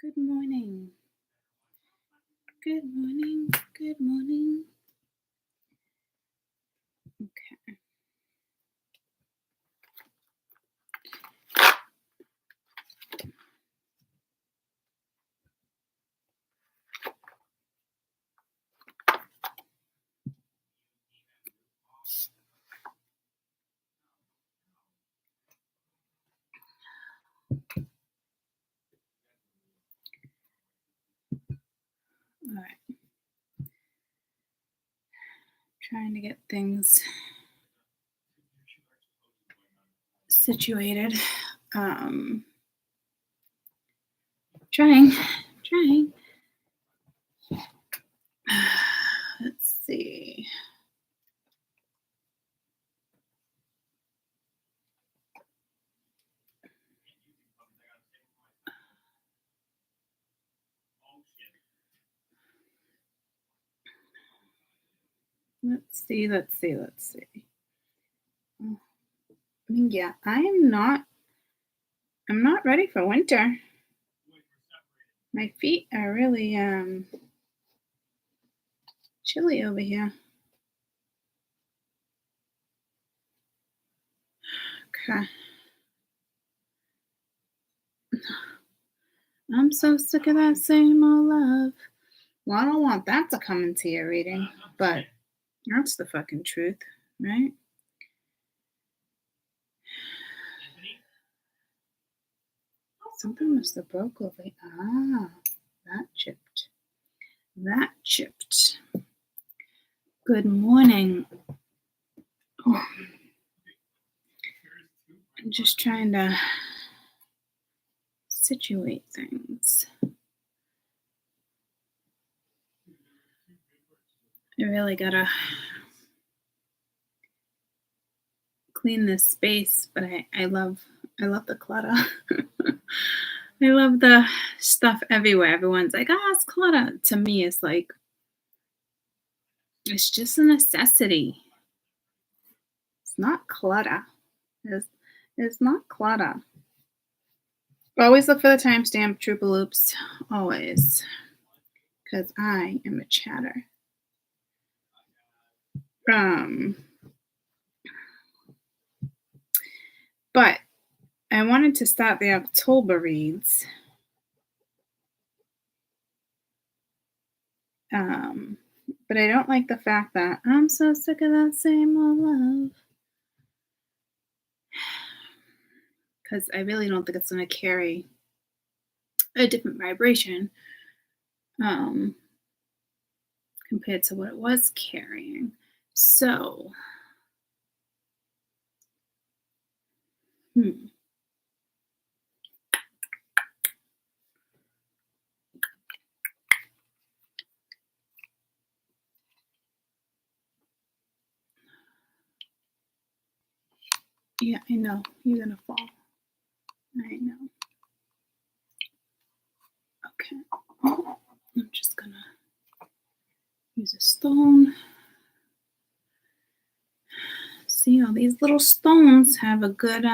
Good morning. Good morning. Good morning. Okay. All right. Trying to get things situated. Trying. Let's see. Let's see. Yeah, I'm not ready for winter. My feet are really chilly over here. Okay. I'm so sick of that same old love. Well, I don't want that to come into your reading, but that's the fucking truth, right? Something must have broke over. That chipped. Good morning. Oh, I'm just trying to situate things. I really gotta clean this space, but I love the clutter. I love the stuff everywhere. Everyone's like, it's clutter. To me, it's like, it's just a necessity. It's not clutter. It's not clutter. Always look for the timestamp, Trooper Loops. Always. Because I am a chatter. But I wanted to start the October reads. But I don't like the fact that I'm so sick of that same old love. Because I really don't think it's going to carry a different vibration compared to what it was carrying. So, yeah, I know. You're going to fall. I know. Okay. I'm just going to use a stone. See, all these little stones have a good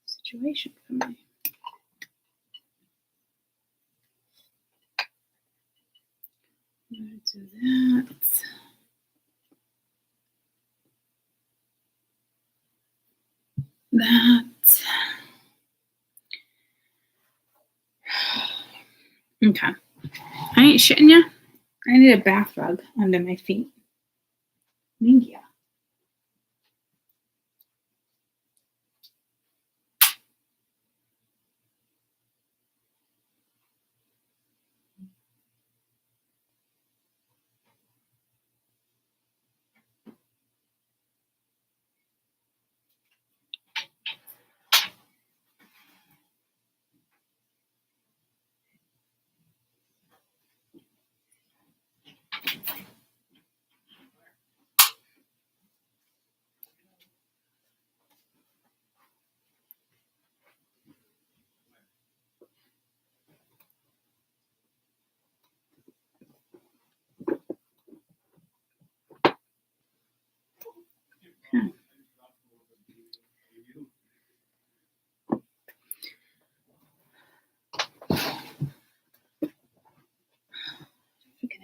situation for me. I'm going to do that. Okay. I ain't shitting you. I need a bath rug under my feet. Yeah.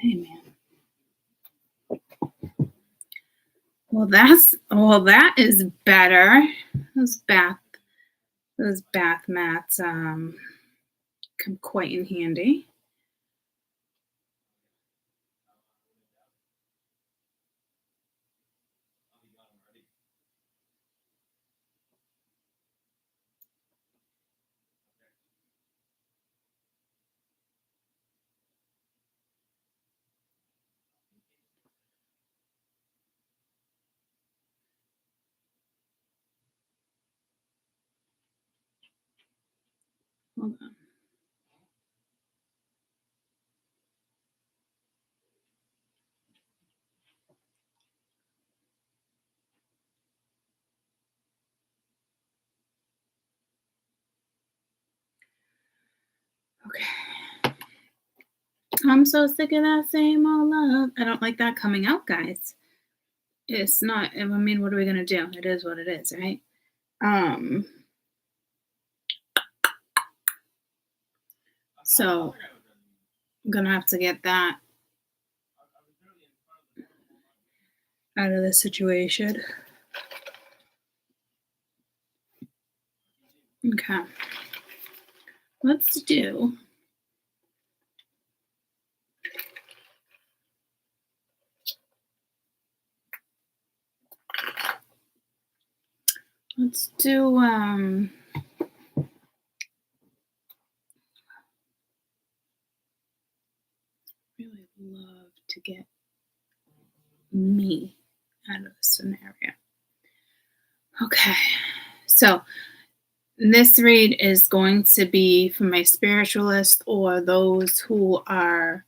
Amen. Well, that is better. Those bath mats come quite in handy. Hold on. Okay. I'm so sick of that same old love. I don't like that coming out, guys. It's not, I mean, what are we gonna do? It is what it is, right? So I'm gonna have to get that out of the situation. Okay. Let's do really love to get me out of the scenario. Okay. So this read is going to be for my spiritualists or those who are,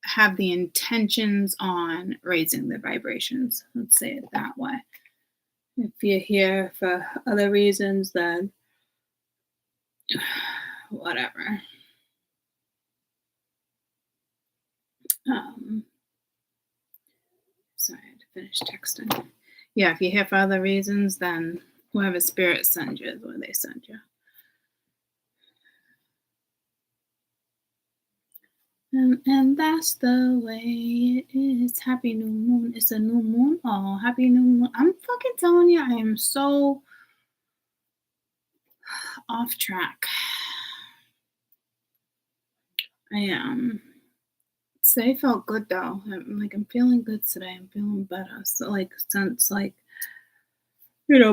have the intentions on raising their vibrations. Let's say it that way. If you're here for other reasons, then whatever. Sorry, I had to finish texting. Yeah, if you're here for other reasons, then whoever spirit sends you is where they send you. And that's the way it is. Happy new moon. It's a new moon. Oh, happy new moon. I'm fucking telling you, I am so off track. I am. Today felt good though. I'm feeling good today. I'm feeling better. So since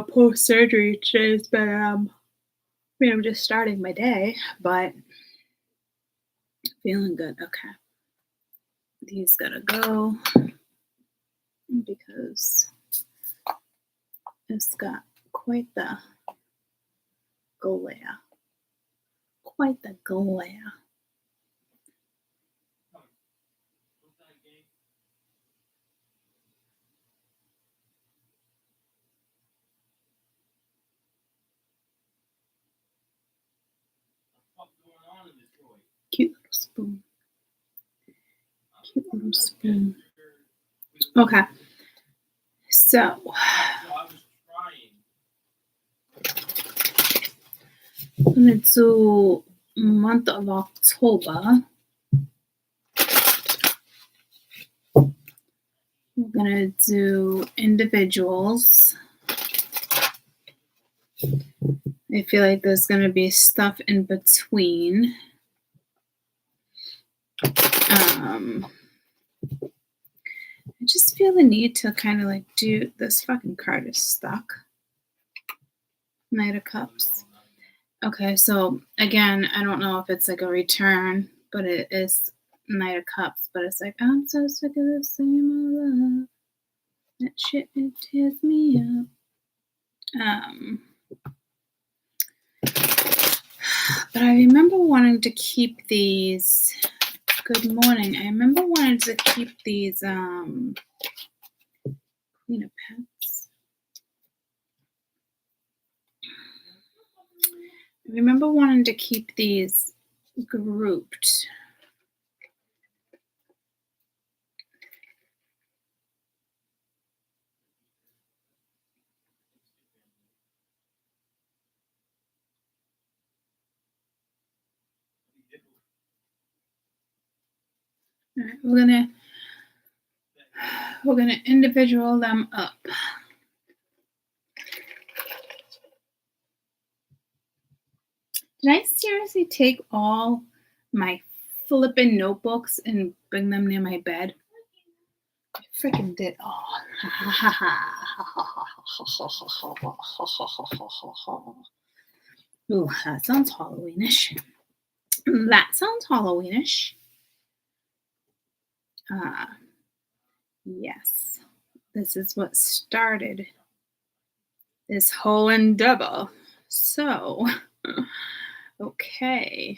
post surgery, today's been I'm just starting my day, but feeling good. Okay. These gotta go because it's got quite the glare. Quite the glare. Cute little spoon. Cute little spoon. Okay. So I'm gonna do month of October. We're gonna do individuals. I feel like there's gonna be stuff in between. I just feel the need to kind of do this. Fucking card is stuck. Knight of Cups. Okay, so again, I don't know if it's a return, but it is Knight of Cups. But it's I'm so sick of the same old love. That shit, it tears me up. But I remember wanting to keep these. Good morning. I remember wanting to keep these Queen of Pets. I remember wanting to keep these grouped. All right, we're gonna individual them up. Did I seriously take all my flippin' notebooks and bring them near my bed? I freaking did. Oh. Ooh, that sounds Halloweenish. That sounds Halloweenish. Yes. This is what started this whole endeavor. So, okay.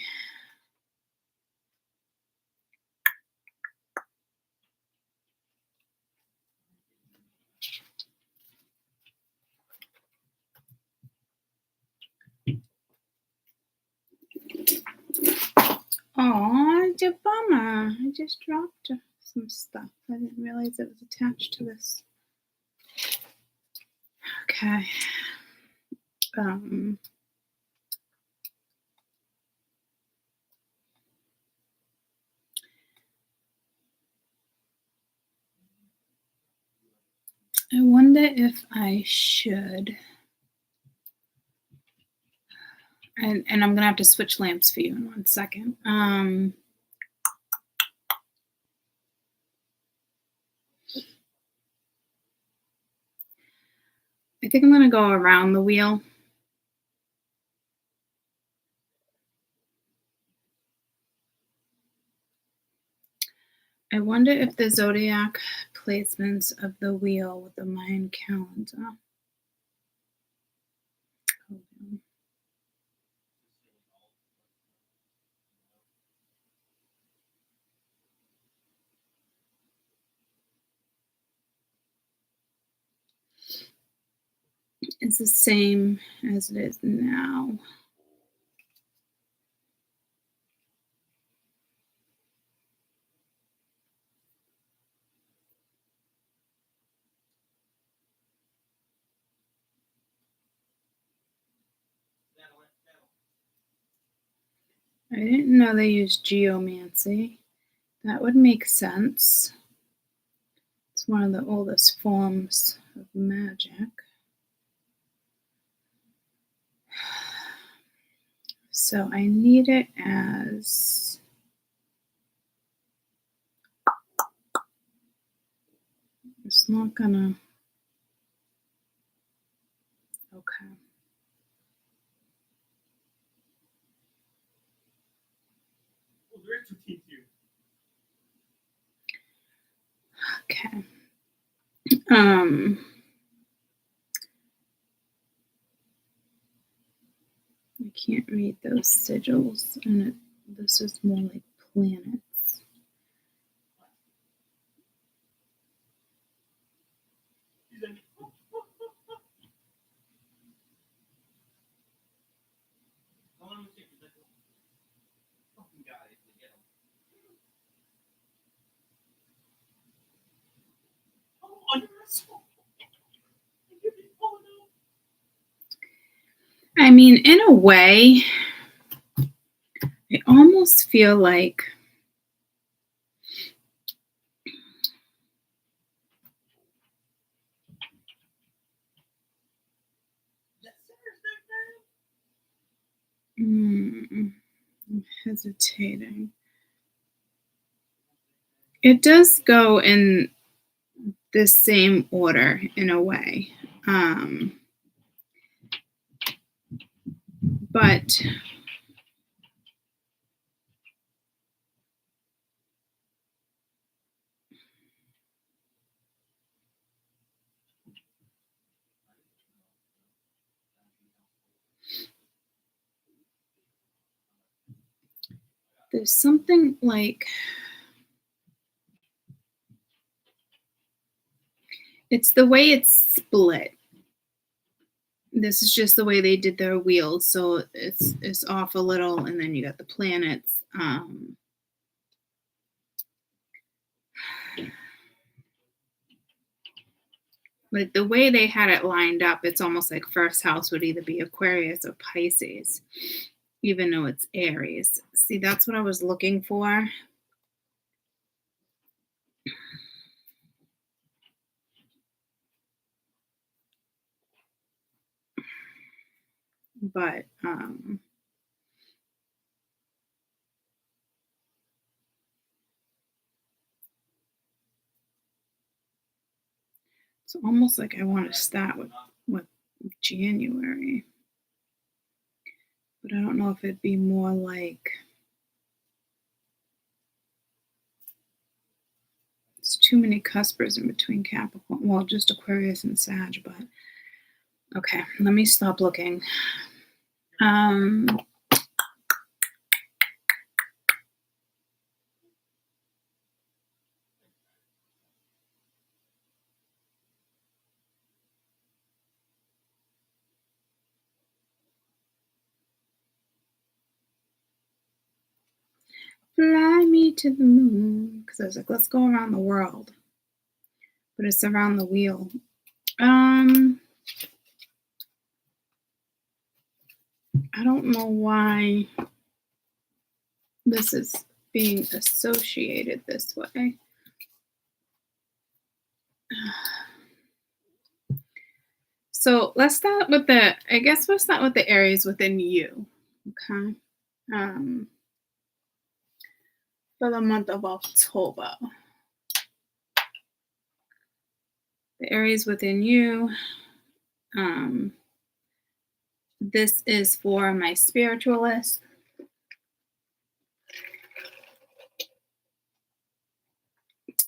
Oh, it's a bummer. I just dropped some stuff. I didn't realize it was attached to this. Okay. I wonder if I should. And I'm gonna have to switch lamps for you in 1 second. I think I'm gonna go around the wheel. I wonder if the zodiac placements of the wheel with the Mayan calendar. It's the same as it is now. I didn't know they used geomancy. That would make sense. It's one of the oldest forms of magic. So I need it as it's not gonna. Okay. Okay. I can't read those sigils, and this is more like planets. I mean, in a way, I almost feel like I'm hesitating. It does go in the same order in a way. But there's something like it's the way it's split. This is just the way they did their wheels, so it's off a little, and then you got the planets. Like the way they had it lined up, it's almost like first house would either be Aquarius or Pisces, even though it's Aries. See, that's what I was looking for. but it's almost like I want to start with January, but I don't know if it'd be more like it's too many cuspers in between Capricorn. Well, just Aquarius and Sag, but okay, let me stop looking. Fly me to the moon, because I was like, let's go around the world, but it's around the wheel. I don't know why this is being associated this way. So let's start with we'll start with the Aries within you, okay? For the month of October. The Aries within you, this is for my spiritualists.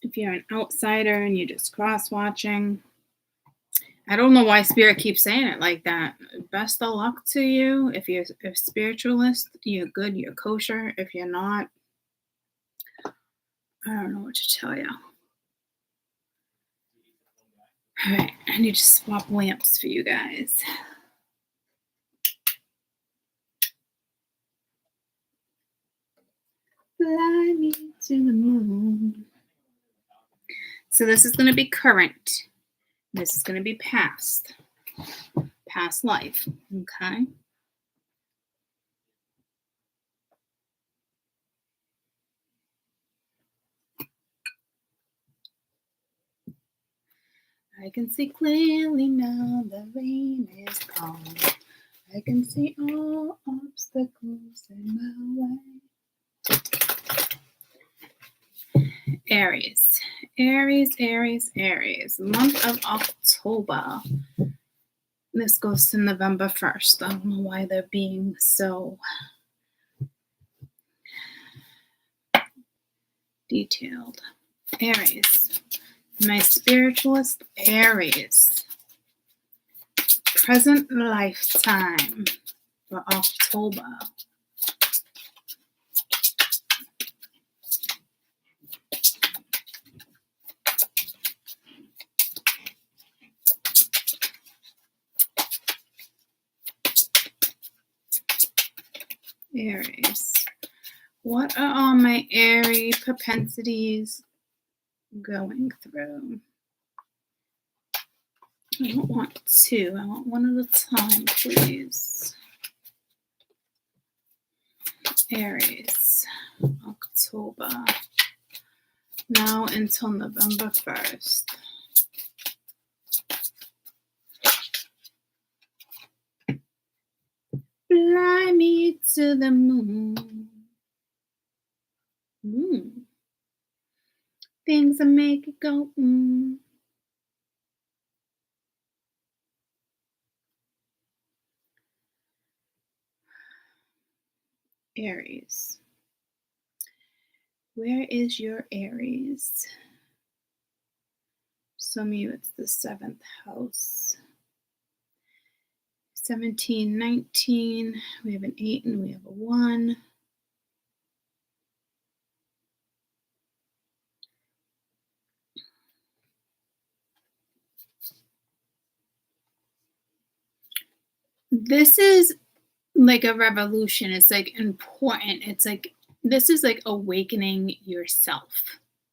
If you're an outsider and you're just cross-watching, I don't know why Spirit keeps saying it like that. Best of luck to you. If you're a spiritualist, you're good, you're kosher. If you're not, I don't know what to tell you. All right, I need to swap lamps for you guys. Fly me to the moon. So this is going to be current. This is going to be past life, okay? I can see clearly now the rain is gone. I can see all obstacles in my way. Aries. Month of October. This goes to November 1st. I don't know why they're being so detailed. Aries. My spiritualist Aries. Present lifetime for October. Aries. What are all my Aries propensities going through? I don't want two. I want one at a time, please. Aries, October. Now until November 1st. Fly me to the moon. Things that make it go. Aries. Where is your Aries? Some of you, it's the 7th house. 17, 19. We have an 8 and we have a 1. This is like a revolution. It's like important. It's like this is like awakening yourself.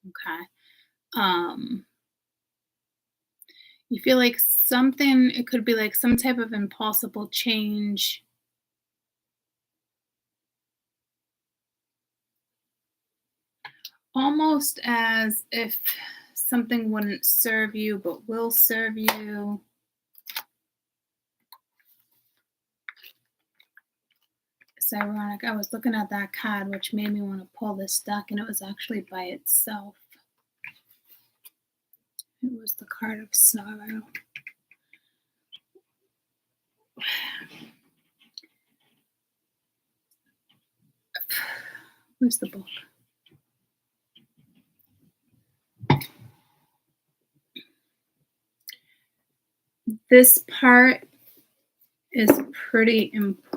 Okay. You feel like something, it could be like some type of impossible change. Almost as if something wouldn't serve you but will serve you. It's ironic. I was looking at that card, which made me want to pull this deck, and it was actually by itself. It was the card of sorrow. Where's the book? This part is pretty important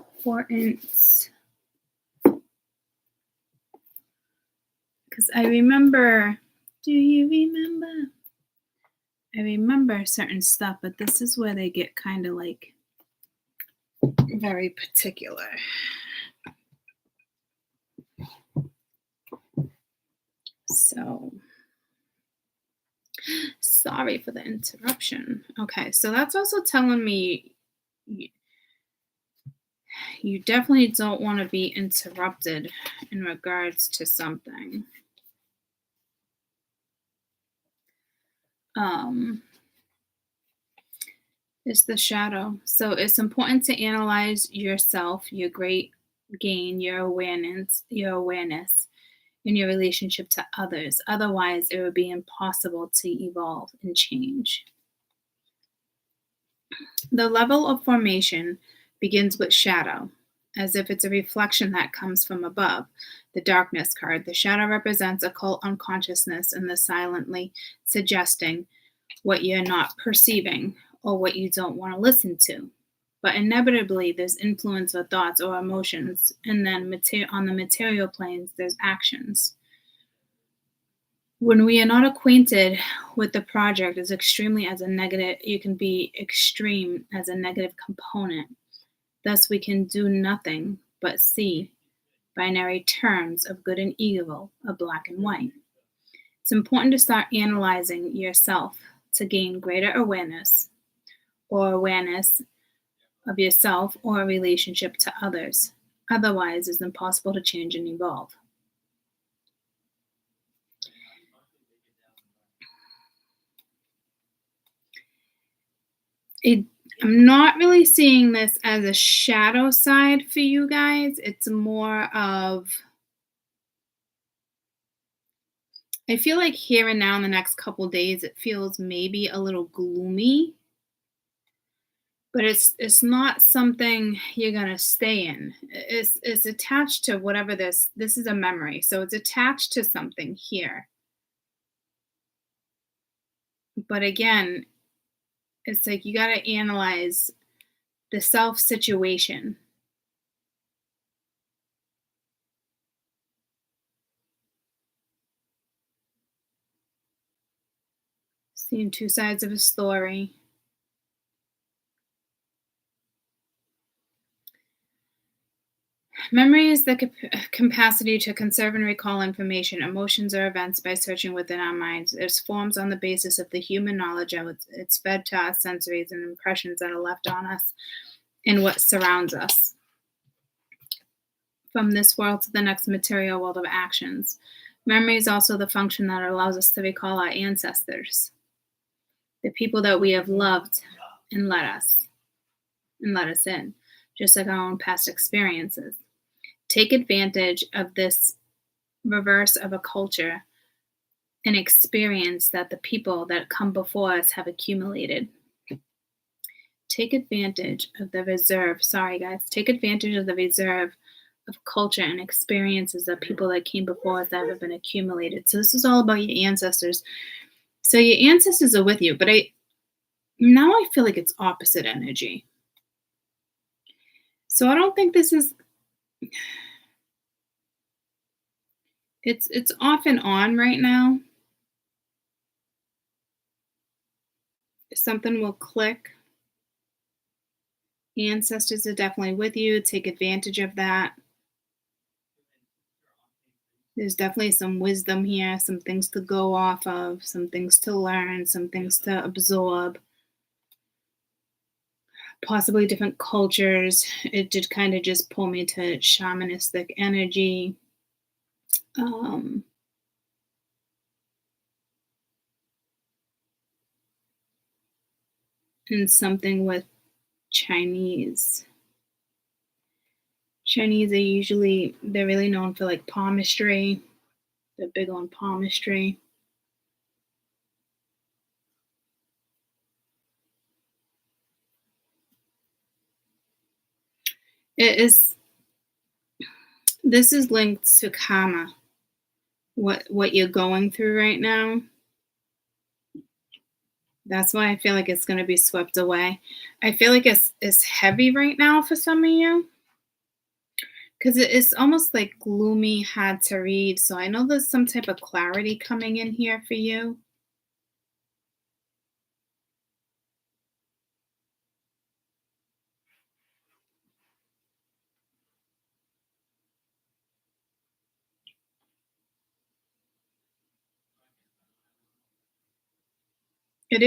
because I remember, do you remember? I remember certain stuff, but this is where they get kind of like very particular. So, sorry for the interruption. Okay, so that's also telling me you definitely don't want to be interrupted in regards to something. It's the shadow. So it's important to analyze yourself, your great gain, your awareness in your relationship to others. Otherwise, it would be impossible to evolve and change. The level of formation begins with shadow, as if it's a reflection that comes from above. The darkness card. The shadow represents occult unconsciousness and the silently suggesting what you're not perceiving or what you don't want to listen to. But inevitably, there's influence or thoughts or emotions, and then on the material planes, there's actions. When we are not acquainted with the project as extremely as a negative, you can be extreme as a negative component. Thus, we can do nothing but see binary terms of good and evil, of black and white. It's important to start analyzing yourself to gain greater awareness of yourself or a relationship to others. Otherwise, it's impossible to change and evolve. I'm not really seeing this as a shadow side for you guys. It's more of, I feel like here and now in the next couple days, it feels maybe a little gloomy. But it's not something you're gonna stay in. It's attached to whatever this is a memory, so it's attached to something here. But again, it's like you gotta analyze the self situation. Seeing two sides of a story. Memory is the capacity to conserve and recall information, emotions, or events by searching within our minds. It forms on the basis of the human knowledge and it's fed to our sensories and impressions that are left on us in what surrounds us. From this world to the next material world of actions. Memory is also the function that allows us to recall our ancestors, the people that we have loved and let us in, just like our own past experiences. Take advantage of this reverse of a culture and experience that the people that come before us have accumulated. Take advantage of the reserve. Sorry, guys. Take advantage of the reserve of culture and experiences that people that came before us that have been accumulated. So this is all about your ancestors. So your ancestors are with you, but now I feel like it's opposite energy. So I don't think this is, it's off and on right now. Something will click. Ancestors are definitely with you. Take advantage of that. There's definitely some wisdom here, some things to go off of, some things to learn, some things to absorb. Possibly different cultures. It did kind of just pull me to shamanistic energy. And something with Chinese Chinese they're really known for like palmistry. They're big on palmistry. This is linked to karma. What you're going through right now. That's why I feel like it's going to be swept away. I feel like it's heavy right now for some of you because it's almost like gloomy, hard to read. So I know there's some type of clarity coming in here for you. It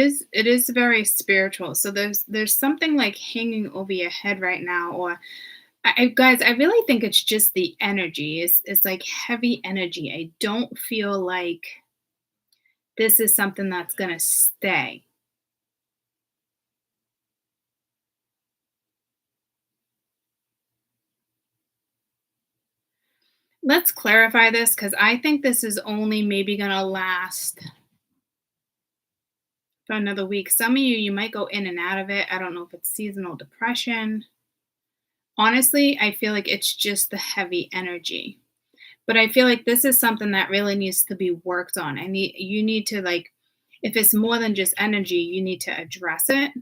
is very spiritual. So there's something like hanging over your head right now, or guys, I really think it's just the energy. It's like heavy energy. I don't feel like this is something that's gonna stay. Let's clarify this because I think this is only maybe gonna last for another week. Some of you might go in and out of it. I don't know if it's seasonal depression. Honestly, I feel like it's just the heavy energy. But I feel like this is something that really needs to be worked on. You need to like, if it's more than just energy, you need to address it.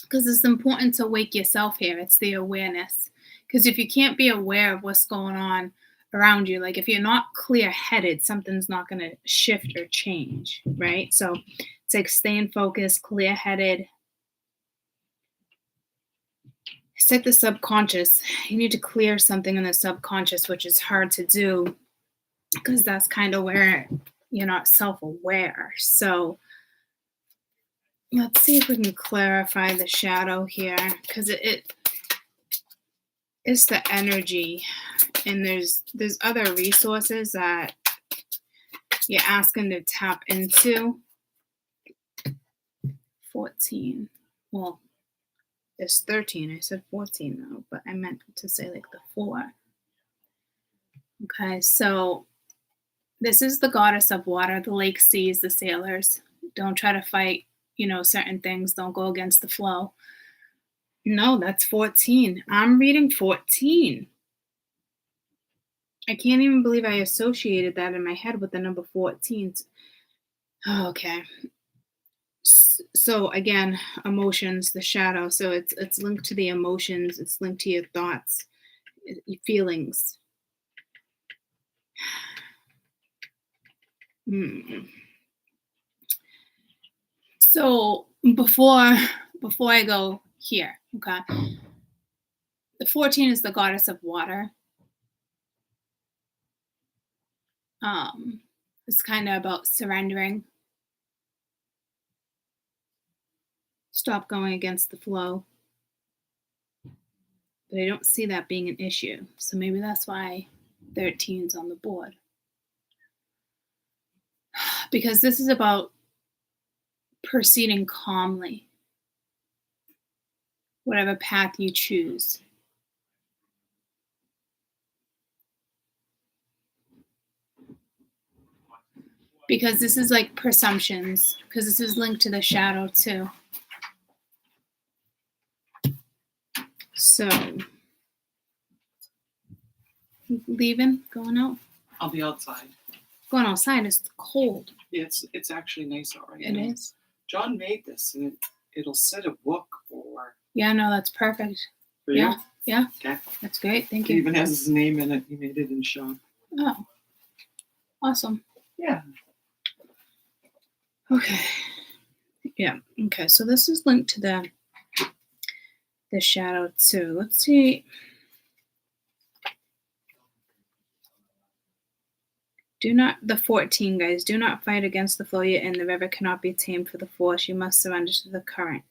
Because it's important to wake yourself here. It's the awareness. Because if you can't be aware of what's going on around you, like if you're not clear headed, something's not going to shift or change, right? So it's like staying focused, clear headed. It's like the subconscious. You need to clear something in the subconscious, which is hard to do because that's kind of where you're not self aware. So let's see if we can clarify the shadow here because it's the energy, and there's other resources that you're asking to tap into. 14. Well, it's 13. I said 14 though, but I meant to say like the 4. Okay, so this is the goddess of water, the lake seas, the sailors. Don't try to fight, certain things. Don't go against the flow. No, that's 14. I'm reading 14. I can't even believe I associated that in my head with the number 14. Oh, okay. So again, emotions, the shadow. So it's linked to the emotions. It's linked to your thoughts, your feelings. So before I go here, okay. The 14 is the goddess of water. It's kind of about surrendering. Stop going against the flow. But I don't see that being an issue. So maybe that's why 13's on the board. Because this is about proceeding calmly, whatever path you choose. Because this is like presumptions, because this is linked to the shadow too. So, leaving, going out? I'll be outside. Going outside is cold. Yeah, it's actually nice out right now. It is. John made this, and it'll set a book or. Yeah, no, that's perfect. For you? Yeah. Okay. That's great. Thank you. It even has his name in it. He made it in shop. Oh, awesome. Yeah. Okay. Yeah. Okay. So this is linked to the shadow too. Let's see. The 14, guys, do not fight against the flow you're in. The river cannot be tamed for the force. You must surrender to the current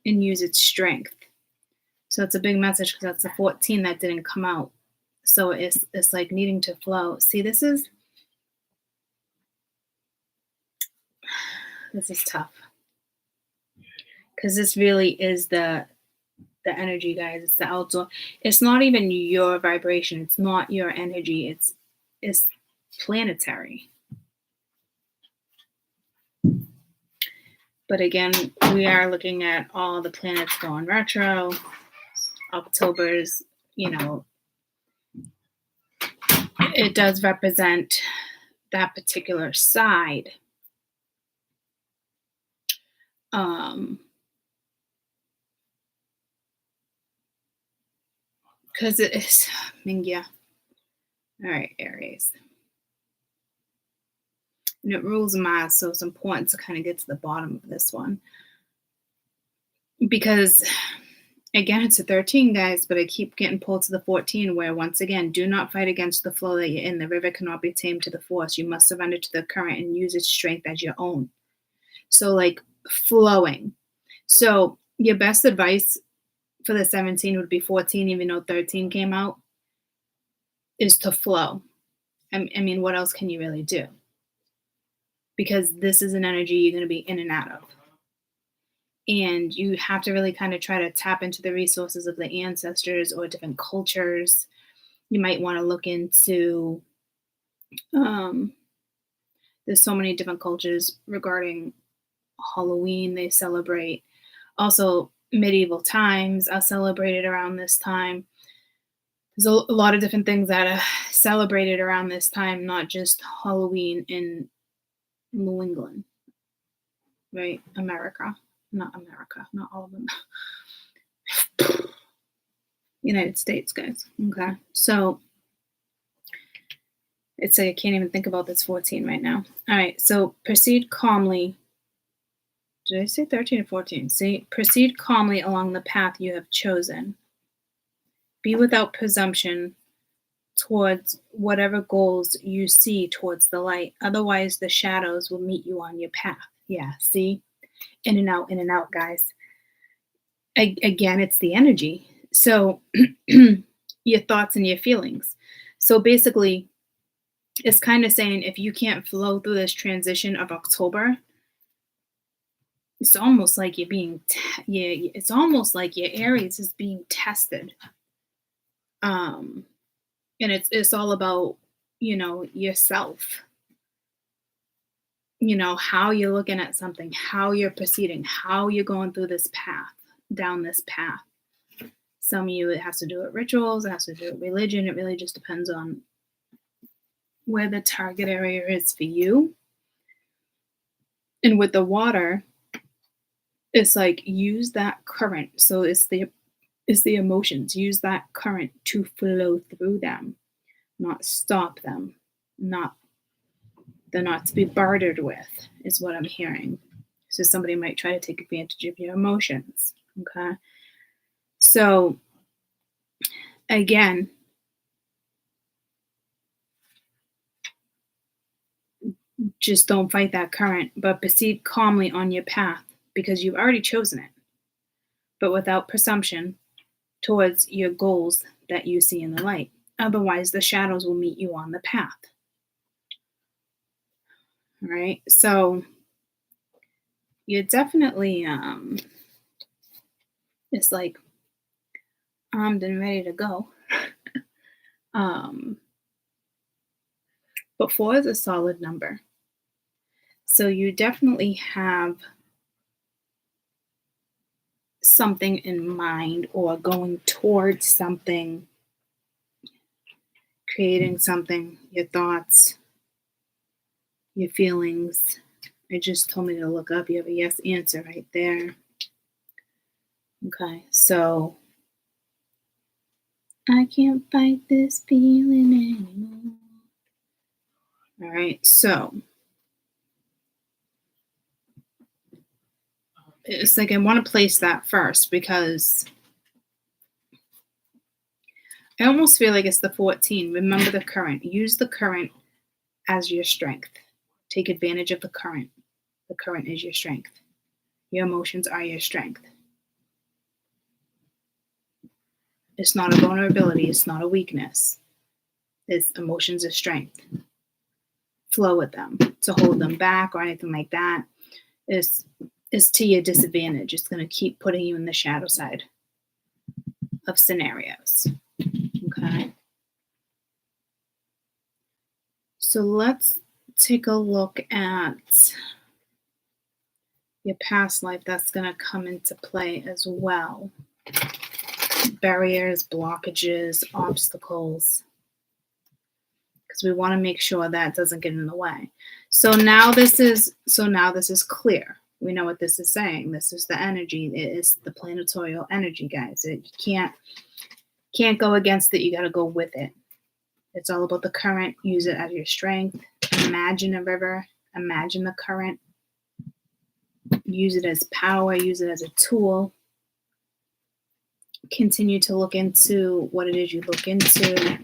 and use its strength. So it's a big message because that's the 14 that didn't come out. So it's like needing to flow. See, this is This is tough. Because this really is the energy, guys. It's the outdoor. It's not even your vibration. It's not your energy. It's planetary. But again, we are looking at all the planets going retro. October's, it does represent that particular side. Because it is, yeah. All right, Aries. And it rules Mars, so it's important to kind of get to the bottom of this one. Because, again, it's a 13, guys, but I keep getting pulled to the 14, where, once again, do not fight against the flow that you're in. The river cannot be tamed to the force. You must surrender to the current and use its strength as your own. So, like, flowing. So, your best advice for the 17 would be 14, even though 13 came out, is to flow. I mean, what else can you really do? Because this is an energy you're going to be in and out of. And you have to really kind of try to tap into the resources of the ancestors or different cultures. You might want to look into, there's so many different cultures regarding Halloween they celebrate. Also, medieval times are celebrated around this time. There's a lot of different things that are celebrated around this time, not just Halloween in New England, right? Not all of them. United States, guys. Okay. So it's like I can't even think about this 14 right now. All right. So proceed calmly. Did I say 13 or 14? See, proceed calmly along the path you have chosen. Be without presumption towards whatever goals you see towards the light. Otherwise, the shadows will meet you on your path. Yeah, see? In and out, guys. Again, it's the energy. So your thoughts and your feelings. So basically, it's kind of saying if you can't flow through this transition of October, it's almost like you're being, it's almost like your Aries is being tested. And it's all about, yourself. How you're looking at something, how you're proceeding, how you're going through this path, down this path. Some of you, it has to do with rituals, it has to do with religion. It really just depends on where the target area is for you. And with the water, it's like use that current. So it's the emotions. Use that current to flow through them, not stop them, they're not to be bartered with, is what I'm hearing. So somebody might try to take advantage of your emotions. Okay. So again, just don't fight that current, but proceed calmly on your path because you've already chosen it, but without presumption towards your goals that you see in the light. Otherwise, the shadows will meet you on the path. All right. So you're definitely, it's like armed and ready to go. But 4 is a solid number. So you definitely have something in mind or going towards something, creating something, your thoughts, your feelings. It just told me to look up. You have a yes answer right there. Okay, so I can't fight this feeling anymore. All right, so it's like I want to place that first because I almost feel like it's the 14. Remember the current. Use the current as your strength. Take advantage of the current. The current is your strength. Your emotions are your strength. It's not a vulnerability. It's not a weakness. It's emotions of strength. Flow with them. To hold them back or anything like that is to your disadvantage. It's going to keep putting you in the shadow side of scenarios. Okay. So let's take a look at your past life. That's going to come into play as well. Barriers, blockages, obstacles. Because we want to make sure that doesn't get in the way. So now this is clear. We know what this is saying. This is the energy. It is the planetorial energy, guys. You can't go against it. You got to go with it. It's all about the current. Use it as your strength. Imagine a river. Imagine the current. Use it as power. Use it as a tool. Continue to look into what it is you look into.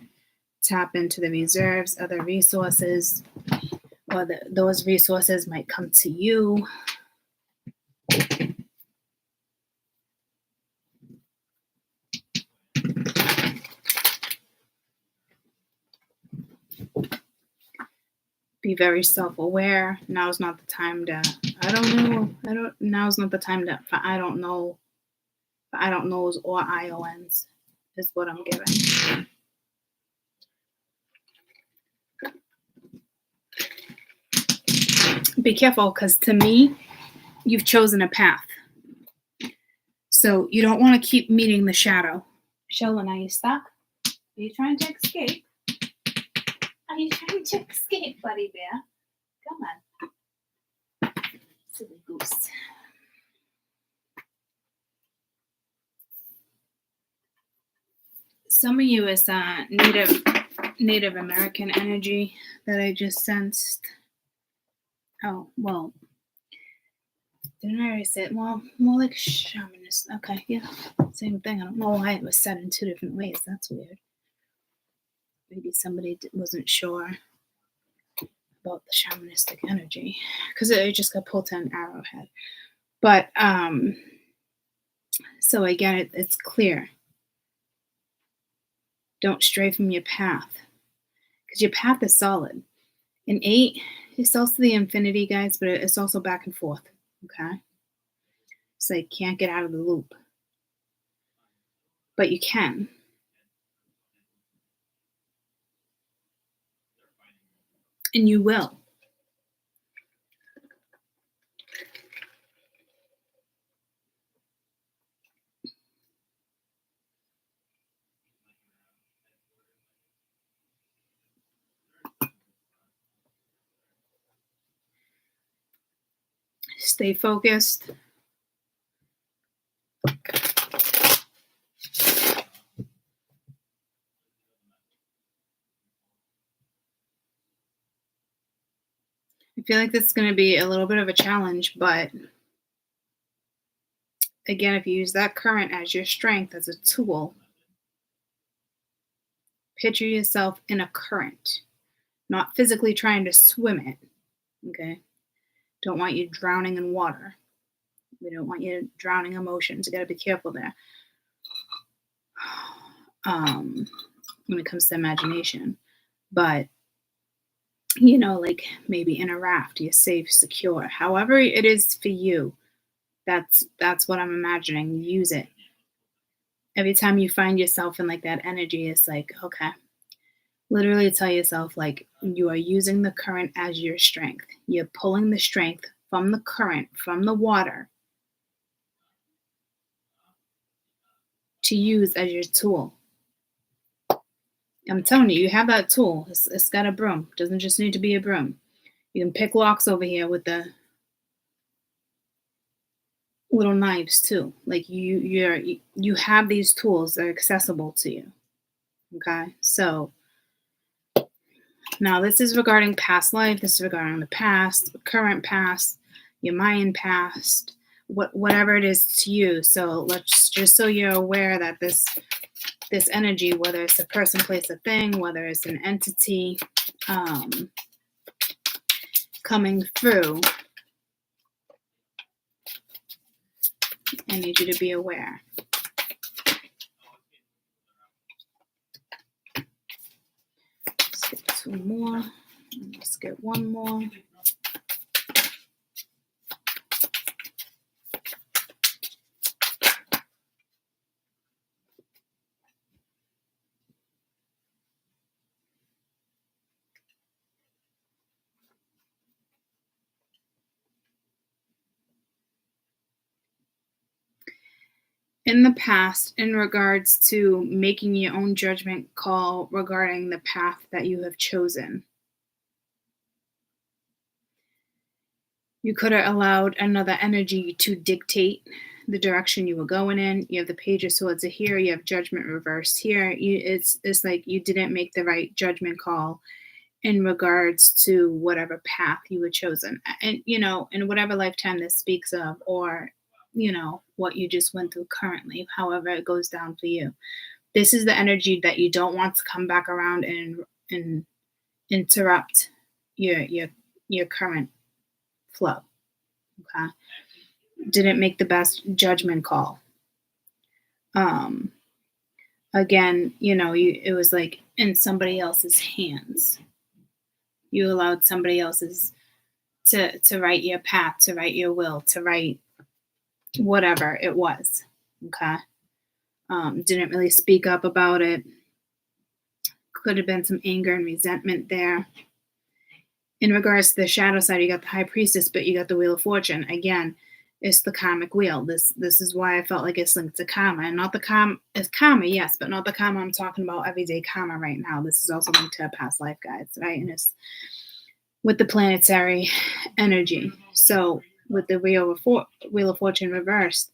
Tap into the reserves, other resources, or those resources might come to you. Be very self-aware. Now's not the time to, now's not the time to, for I don't know, for I don't knows or IONs is what I'm giving. Be careful, because to me, you've chosen a path. So you don't want to keep meeting the shadow. Sheldon, are you stuck? Are you trying to escape? Are you trying to escape, buddy bear? Come on. Silly goose. Some of you is Native American energy that I just sensed. Oh, well, didn't I already say it? Well, more like shamanist. Okay, yeah, same thing. I don't know why it was said in two different ways. That's weird. Maybe somebody wasn't sure about the shamanistic energy because it just got pulled to an arrowhead. But so again, it's clear. Don't stray from your path, because your path is solid. An 8 is also the infinity, guys, but it's also back and forth. Okay, so you can't get out of the loop, but you can. And you will. Stay focused. I feel like this is going to be a little bit of a challenge, but again, if you use that current as your strength, as a tool, picture yourself in a current, not physically trying to swim it. Okay? Don't want you drowning in water. We don't want you drowning emotions. You got to be careful there. When it comes to imagination. But, like maybe in a raft, you're safe, secure. However it is for you, that's what I'm imagining. Use it. Every time you find yourself in like that energy, it's like, okay. Literally tell yourself like you are using the current as your strength. You're pulling the strength from the current, from the water, to use as your tool. I'm telling you, you have that tool. It's got a broom. It doesn't just need to be a broom. You can pick locks over here with the little knives too. Like you have these tools that are accessible to you. Okay, so now this is regarding past life. This is regarding the past, current past, your Mayan past, whatever it is to you. So let's just so you're aware that this energy, whether it's a person, place, a thing, whether it's an entity coming through, I need you to be aware. Let's get 2 more. Let's get 1 more. in the past in regards to making your own judgment call regarding the path that you have chosen. You could have allowed another energy to dictate the direction you were going in. You have the Page of Swords here. You have Judgment reversed here. It's like you didn't make the right judgment call in regards to whatever path you were chosen. And, in whatever lifetime this speaks of, or, what you just went through currently, however it goes down for you. This is the energy that you don't want to come back around and interrupt your current flow. Okay. Didn't make the best judgment call. Again, it was like in somebody else's hands. You allowed somebody else's to write your path, to write your will, to write whatever it was. Okay. Didn't really speak up about it. Could have been some anger and resentment there. In regards to the shadow side, you got the High Priestess, but you got the Wheel of Fortune. Again, it's the karmic wheel. This is why I felt like it's linked to karma. And not the karma, it's karma, yes, but not the karma I'm talking about everyday karma right now. This is also linked to a past life, guys, right? And it's with the planetary energy. So with the Wheel of Fortune reversed,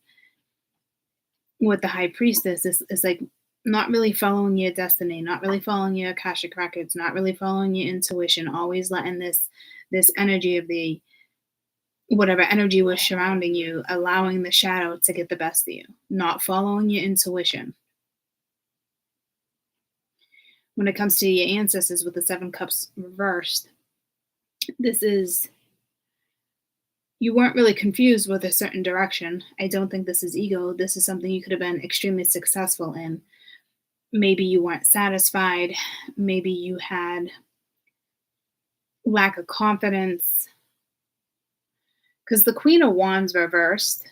with the High Priestess, it's like not really following your destiny, not really following your Akashic records, not really following your intuition, always letting this energy of the whatever energy was surrounding you, allowing the shadow to get the best of you, not following your intuition. When it comes to your ancestors with the Seven Cups reversed, this is, you weren't really confused with a certain direction. I don't think this is ego. This is something you could have been extremely successful in. Maybe you weren't satisfied. Maybe you had lack of confidence. Because the Queen of Wands reversed,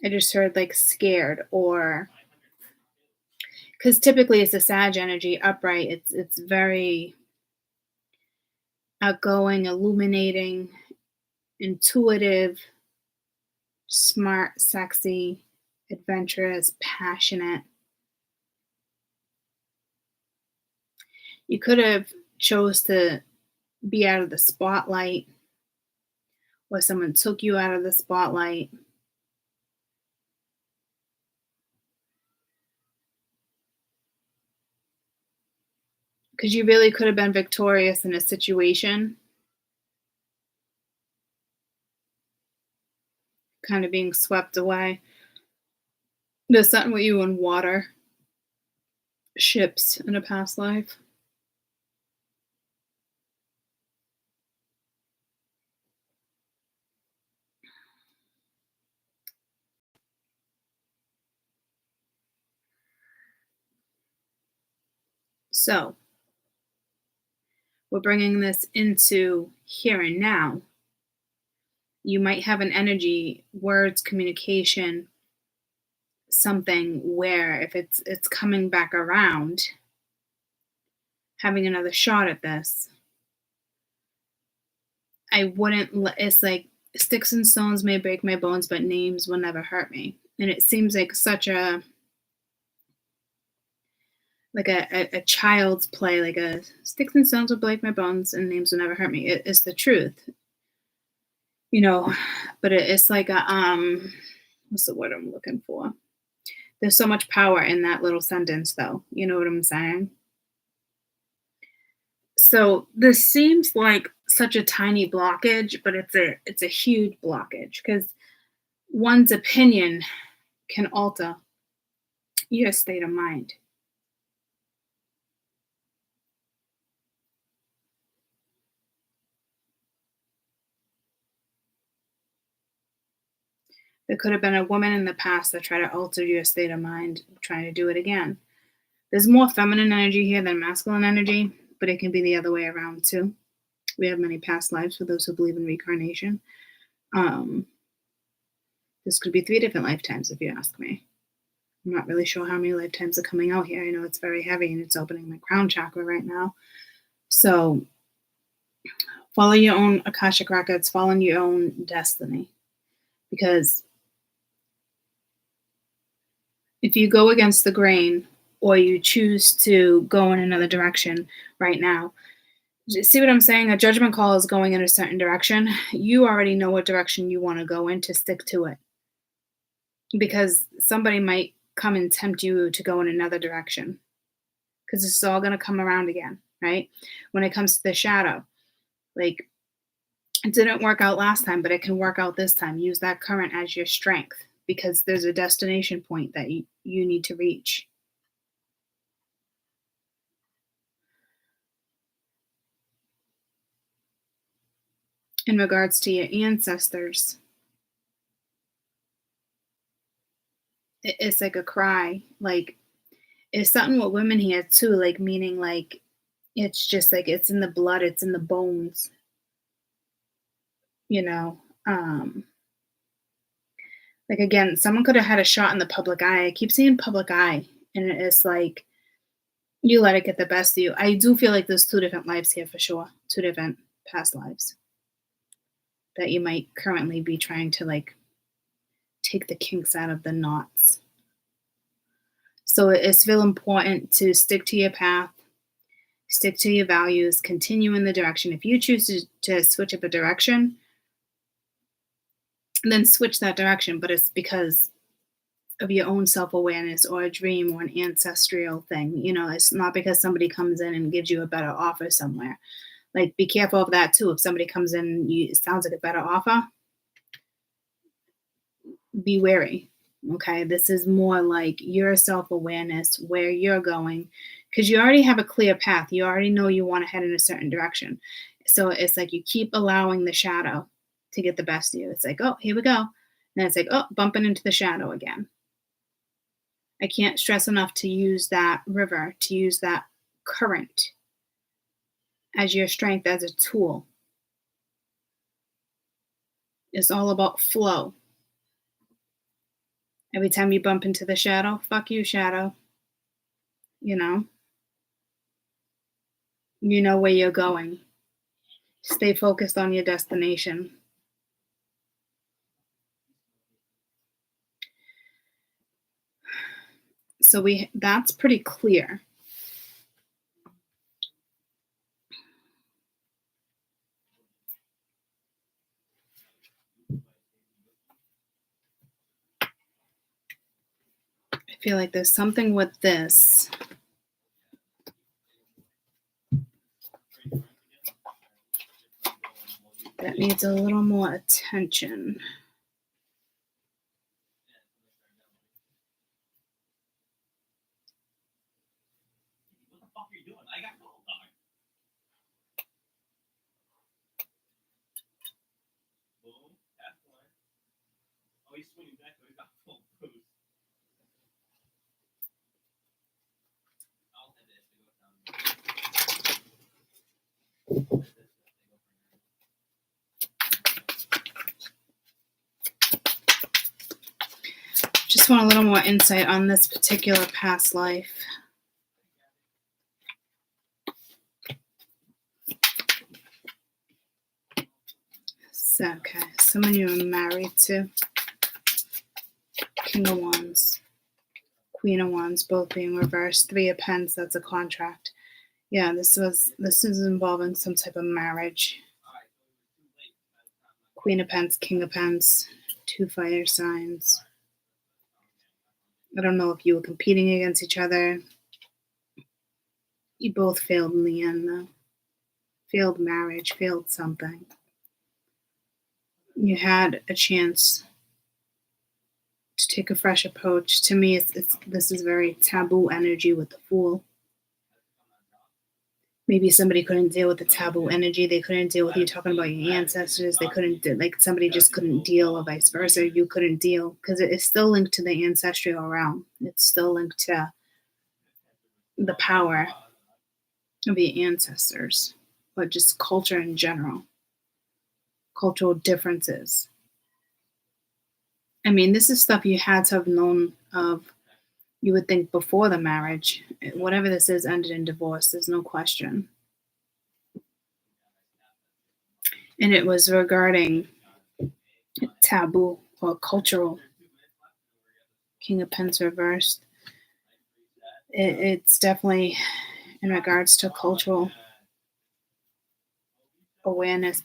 I just heard like scared, or because typically it's a Sag energy upright. It's very outgoing, illuminating, intuitive, smart, sexy, adventurous, passionate. You could have chose to be out of the spotlight, or someone took you out of the spotlight. Because you really could have been victorious in a situation, kind of being swept away. There's something with you in water, ships in a past life. So we're bringing this into here and now. You might have an energy, words, communication, something where if it's coming back around, having another shot at this, I wouldn't it's like sticks and stones may break my bones, but names will never hurt me. And it seems like such a child's play, like a sticks and stones will break my bones and names will never hurt me. It's the truth, but it's like what's the word I'm looking for? There's so much power in that little sentence, though. You know what I'm saying? So this seems like such a tiny blockage, but it's a huge blockage, because one's opinion can alter your state of mind. There could have been a woman in the past that tried to alter your state of mind, trying to do it again. There's more feminine energy here than masculine energy, but it can be the other way around too. We have many past lives for those who believe in reincarnation. This could be 3 different lifetimes, if you ask me. I'm not really sure how many lifetimes are coming out here. I know it's very heavy and it's opening my crown chakra right now. So follow your own Akashic records, follow your own destiny, because if you go against the grain or you choose to go in another direction right now, see what I'm saying? A judgment call is going in a certain direction. You already know what direction you want to go in to stick to it because somebody might come and tempt you to go in another direction because it's all going to come around again, right? When it comes to the shadow, like it didn't work out last time, but it can work out this time. Use that current as your strength because there's a destination point that you need to reach. In regards to your ancestors, it's like a cry. Like it's something with women here too, like meaning like it's just like it's in the blood, it's in the bones, you know. Like again, someone could have had a shot in the public eye. I keep saying public eye, and it's like you let it get the best of you. I do feel like there's two different lives here for sure, two different past lives that you might currently be trying to like take the kinks out of the knots. So it's feel important to stick to your path, stick to your values, continue in the direction. If you choose to switch up a direction, then switch that direction. But it's because of your own self-awareness or a dream or an ancestral thing. You know, it's not because somebody comes in and gives you a better offer somewhere. Like, be careful of that too. If somebody comes in and it sounds like a better offer, be wary. Okay, this is more like your self-awareness, where you're going, because you already have a clear path. You already know you want to head in a certain direction. So it's like you keep allowing the shadow to get the best of you. It's like, oh, here we go. And it's like, oh, bumping into the shadow again. I can't stress enough to use that river, to use that current as your strength, as a tool. It's all about flow. Every time you bump into the shadow, fuck you, shadow. You know where you're going. Stay focused on your destination. So that's pretty clear. I feel like there's something with this that needs a little more attention. What the fuck are you doing? I got gold dog. Boom. That's one. Oh, he's swinging back, but he got full boost. I'll have this to go down. Just want a little more insight on this particular past life. So, okay, someone you were married to. King of Wands, Queen of Wands, both being reversed. Three of Pens, that's a contract. Yeah, this is involving some type of marriage. Queen of Pens, King of Pens, two fire signs. I don't know if you were competing against each other. You both failed in the end, though. Failed marriage, failed something. You had a chance to take a fresh approach. To me, this is very taboo energy with the Fool. Maybe somebody couldn't deal with the taboo energy. They couldn't deal with you talking about your ancestors. They couldn't, like somebody just couldn't deal, or vice versa. You couldn't deal because it is still linked to the ancestral realm. It's still linked to the power of your ancestors, but just culture in general, cultural differences. I mean, this is stuff you had to have known of, you would think, before the marriage. Whatever this is ended in divorce, there's no question. And it was regarding taboo or cultural King of Pence reversed. It's definitely in regards to cultural awareness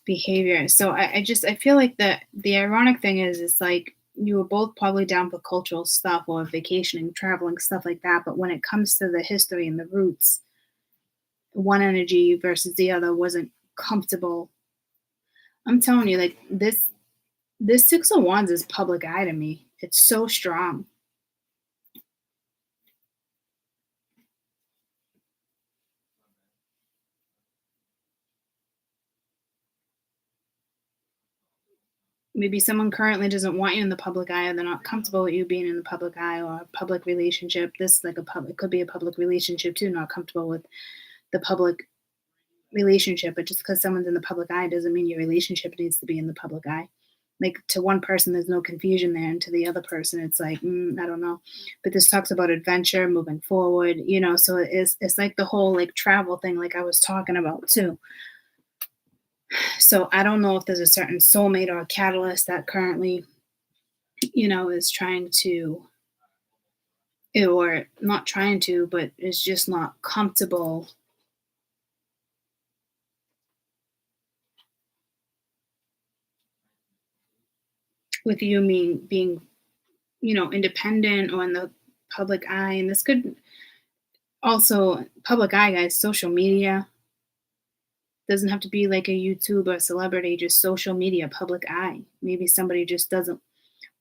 behavior. So I feel like the ironic thing is like you were both probably down for cultural stuff or vacationing, traveling, stuff like that. But when it comes to the history and the roots, one energy versus the other wasn't comfortable. I'm telling you, like this Six of Wands is public eye to me. It's so strong. Maybe someone currently doesn't want you in the public eye, or they're not comfortable with you being in the public eye, or a public relationship. This like a public could be a public relationship too, not comfortable with the public relationship. But just because someone's in the public eye doesn't mean your relationship needs to be in the public eye. Like to one person, there's no confusion there, and to the other person, it's like I don't know. But this talks about adventure, moving forward, So it's like the whole like travel thing, like I was talking about too. So I don't know if there's a certain soulmate or a catalyst that currently, is trying to, or not trying to, but is just not comfortable with you being, independent or in the public eye. And this could also public eye, guys, social media. Doesn't have to be like a YouTube or a celebrity, just social media, public eye. Maybe somebody just doesn't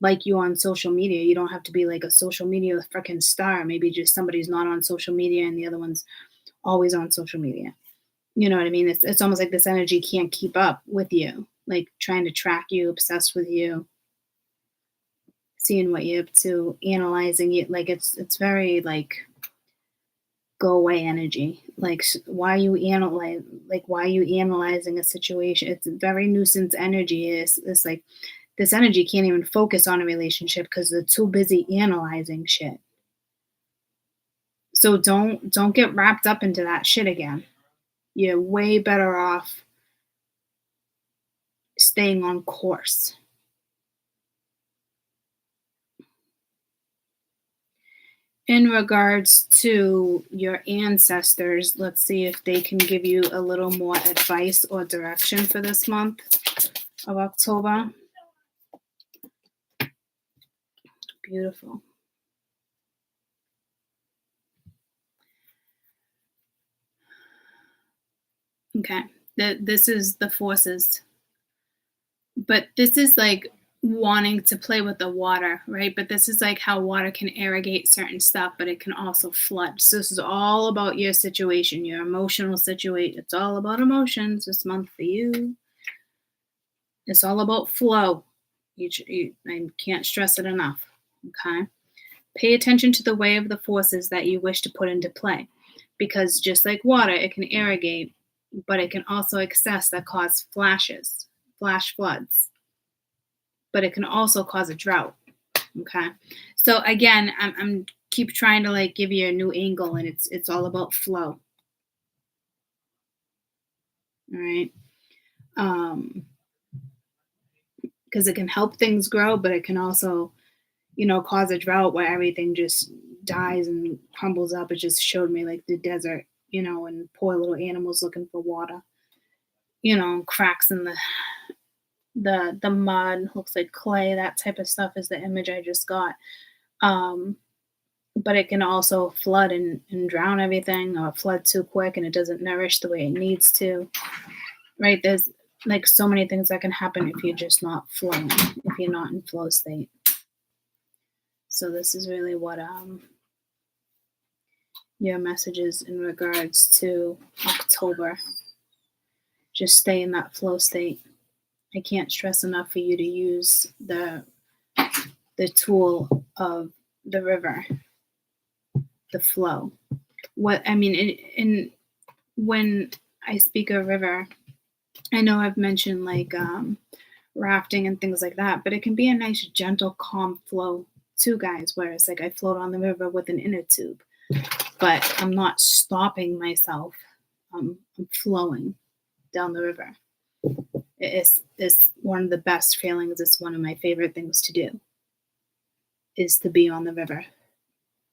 like you on social media. You don't have to be like a social media freaking star. Maybe just somebody's not on social media and the other one's always on social media. You know what I mean? It's almost like this energy can't keep up with you, like trying to track you, obsessed with you, seeing what you're up to, analyzing it. Like it's very like go away energy. Like why are you analyzing a situation? It's very nuisance energy. It's like this energy can't even focus on a relationship because they're too busy analyzing shit. So don't get wrapped up into that shit again. You're way better off staying on course. In regards to your ancestors, let's see if they can give you a little more advice or direction for this month of October. Beautiful. Okay. This is the forces. But this is like wanting to play with the water, right? But this is like how water can irrigate certain stuff, but it can also flood. So this is all about your situation, your emotional situation. It's all about emotions this month for you. It's all about flow. I can't stress it enough. Okay. Pay attention to the way of the forces that you wish to put into play. Because just like water, it can irrigate, but it can also excess that cause flash floods. But it can also cause a drought. Okay. So again, I'm keep trying to like give you a new angle, and it's all about flow. All right. Because it can help things grow, but it can also, cause a drought where everything just dies and crumbles up. It just showed me like the desert, and poor little animals looking for water. Cracks in the mud, looks like clay, that type of stuff is the image I just got. But it can also flood and drown everything, or flood too quick and it doesn't nourish the way it needs to. Right? There's like so many things that can happen if you're just not flowing, if you're not in flow state. So this is really what your message is in regards to October. Just stay in that flow state. I can't stress enough for you to use the tool of the river, the flow. What I mean, when I speak of river, I know I've mentioned like rafting and things like that, but it can be a nice, gentle, calm flow too, guys. Where it's like I float on the river with an inner tube, but I'm not stopping myself. I'm flowing down the river. It's one of the best feelings. It's one of my favorite things to do. is to be on the river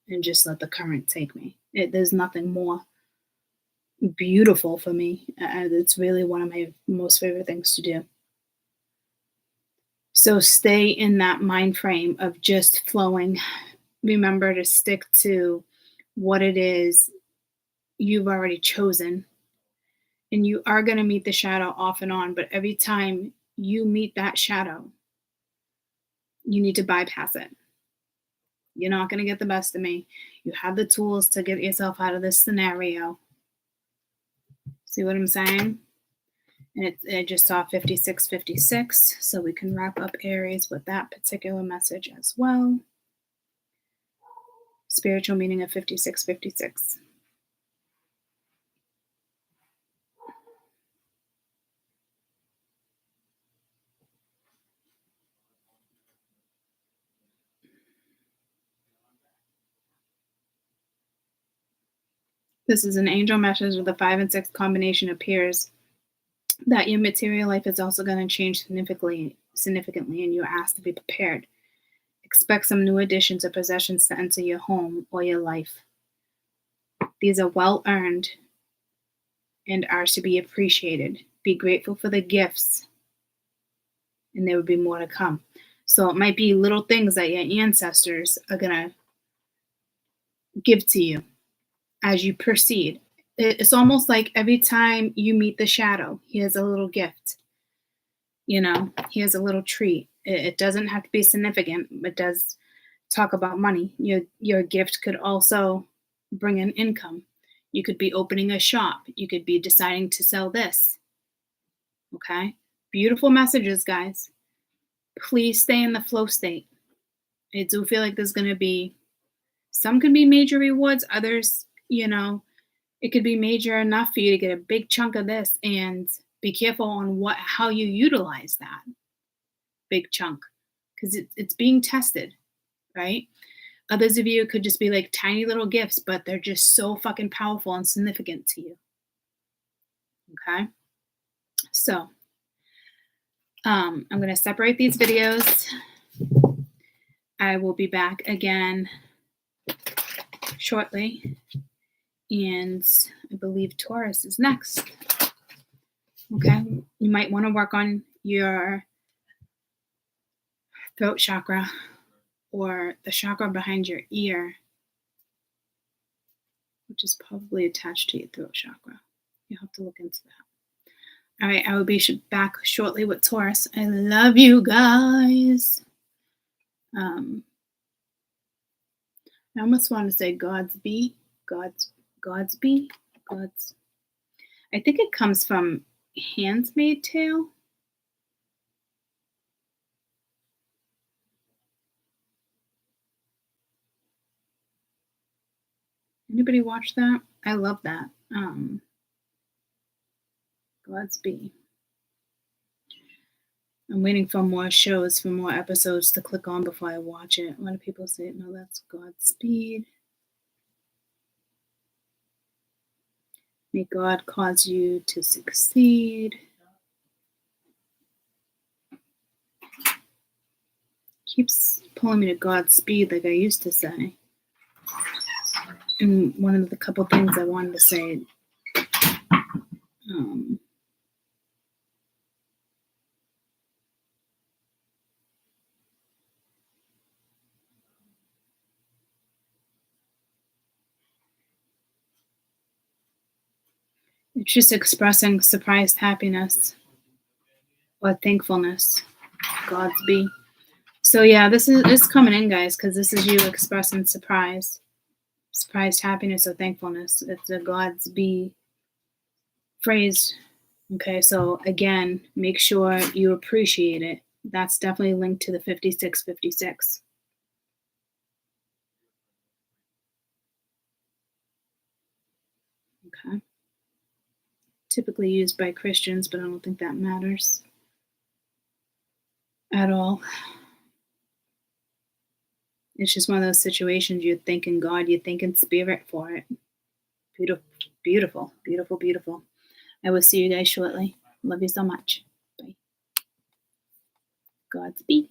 and just let the current take me. There's nothing more beautiful for me. It's really one of my most favorite things to do. So stay in that mind frame of just flowing. Remember to stick to what it is you've already chosen. And you are going to meet the shadow off and on, but every time you meet that shadow, you need to bypass it. You're not going to get the best of me. You have the tools to get yourself out of this scenario. See what I'm saying? And I just saw 5656, so we can wrap up Aries with that particular message as well. Spiritual meaning of 5656. This is an angel message with a 5 and 6 combination appears that your material life is also going to change significantly, and you're asked to be prepared. Expect some new additions or possessions to enter your home or your life. These are well earned and are to be appreciated. Be grateful for the gifts, and there will be more to come. So it might be little things that your ancestors are going to give to you as you proceed. It's almost like every time you meet the shadow, here's a little gift. Here's a little treat. It doesn't have to be significant, but it does talk about money. Your gift could also bring in income. You could be opening a shop. You could be deciding to sell this. Okay? Beautiful messages, guys. Please stay in the flow state. I do feel like there's going to be, some can be major rewards. Others, it could be major enough for you to get a big chunk of this, and be careful on how you utilize that big chunk, because it's being tested, right? Others of you could just be like tiny little gifts, but they're just so fucking powerful and significant to you. Okay? So, I'm going to separate these videos. I will be back again shortly. And I believe Taurus is next. Okay? You might want to work on your throat chakra or the chakra behind your ear, which is probably attached to your throat chakra. You'll have to look into that. All right, I will be back shortly with Taurus. I love you guys. I almost want to say Godspeed. Godspeed. I think it comes from Handmaid's Tale. Anybody watch that? I love that. Godspeed. I'm waiting for more shows, for more episodes to click on before I watch it. A lot of people say, no, that's Godspeed. May God cause you to succeed. Keeps pulling me to Godspeed like I used to say. And one of the couple things I wanted to say, it's just expressing surprised happiness or thankfulness. Godspeed. So yeah, this is coming in, guys, because this is you expressing surprised happiness or thankfulness. It's a Godspeed phrase. Okay, so again, make sure you appreciate it. That's definitely linked to the 5656. Okay. Typically used by Christians, but I don't think that matters at all. It's just one of those situations you're thanking God, you're thanking Spirit for it. Beautiful, beautiful, beautiful, beautiful. I will see you guys shortly. Love you so much. Bye. Godspeed.